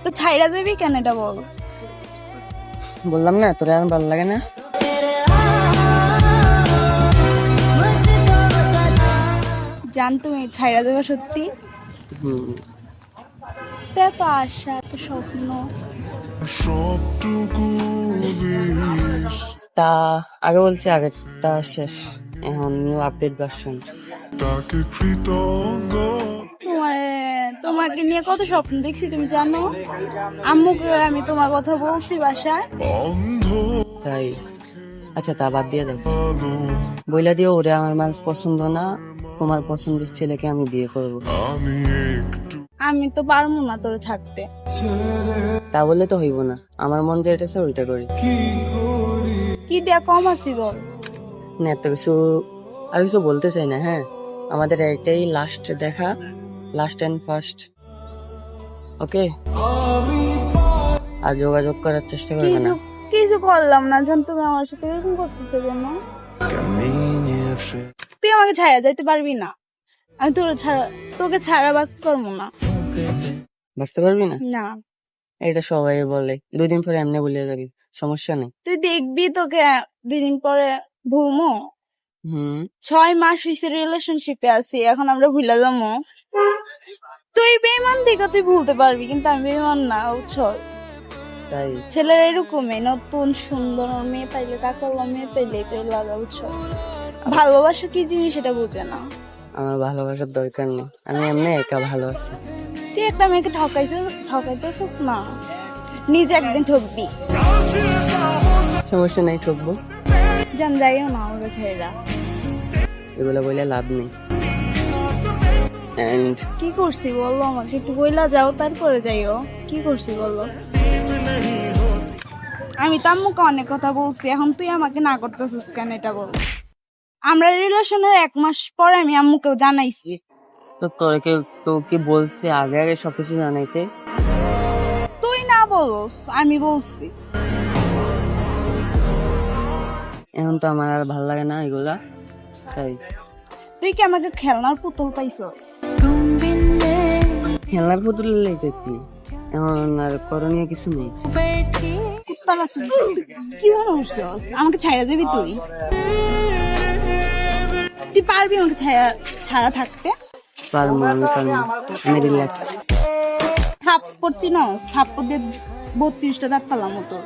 তো ছাইরা যাবি কেন এটা বল। বললাম না তোর আর ভালো লাগে না। জান তুমি ছাইরা যাবে সত্যি? হুম। তো এত আশা এত স্বপ্ন। তা আগে বলছি আগেরটা শেষ, এখন নিউ আপডেট ভার্সন। তোমাকে নিয়ে কত স্বপ্ন দেখছি তুমি জানো। আম্মুকে আমি তোমার কথা বলছি বাসায়। তাই? আচ্ছা তা বাদ দিয়ে দাও, বইলা দিও ওরে আমার মানুষ পছন্দ না, তোমার পছন্দের ছেলেকে আমি বিয়ে করব। আমি তো পারবো না তোর ছাড়তে। তা বললে তো হইব না, আমার মন যেটা চায় ওইটা করি। কি দেয়া কম আছি বল। না এত কিছু আর কিছু বলতে চাই না। হ্যাঁ, আমাদের এটাই লাস্ট দেখা, লাস্ট এন্ড ফার্স্ট। ওকে, আর যোগাযোগ করার চেষ্টা করবে না। কিছু করলাম না জান, তুমি আমার সাথে এরকম করতেছো কেন? তুই আমাকে ছাড়া যাইতে পারবি না, আমি তোকে ছাড়া বাঁচতে পারবো না। বুঝতে পারবি না? না এটা সবাই বলে, 2 দিন পরে এমনি বলে যাবি, সমস্যা নেই। তুই দেখবি তোকে 2 দিন পরে ভুলমো। 6 মাস হয়েছে রিলেশনশিপে আছি, এখন আমরা ভুলে যাবো। তুই বেমান দিকে তুই ভুলতে পারবি, কিন্তু আমি বেমান না, বুঝছস। তাই? ছেলেরা এরকমই, নতুন সুন্দর মেয়ে পাইলে টাকা মেয়ে পাইলে চলে যাবে, বুঝছস। ভালোবাসা কি জিনিস এটা বুঝে না। আমার ভালোবাসার দরকার নেই, আমি এমনি একা ভালো আছি। তুই একটা মেয়েকে ঠকাইতেছিস না, নিজে একদিন ঠকবি। সমস্যা নেই, ঠকবো। জান যাইও না আমার কাছে এরা। এগুলো বলে লাভ নেই। এন্ড কি করছি বললো আমাকে একটু বইলা যাও, তারপরে যাইও। কি করছি বললো? আমি তো আম্মুকে অনেক কথা বলছি, এখন তুই আমাকে না করতেছিস কেন এটা বল। আমরা রিলেশনের 1 মাস পরে আমি আম্মুকেও জানাইছি। তো তো কি বলছে আগে আগে সবকিছু জানাইতে? তুই না বলস, আমি বলছি। এখন তো আমার আর ভালো লাগে না এগুলা, তাই। তুই কি আমাকে খেলনার পুতুল পাইছস? খেলার পুতুল লেগে কি, এখন আর করণীয় কিছু নেই। কুত্তা বাচ্চা, তুই কি মনে করছস আমাকে ছাইড়া যাবি তুই? তুই পারবি আমাকে ছাড়া থাকতে? পারবো, আমি পারবো, আমি রিল্যাক্স। থাপ্পড় চিনস? থাপ্পড় দিয়ে 32টা দাঁত পালাম তোর।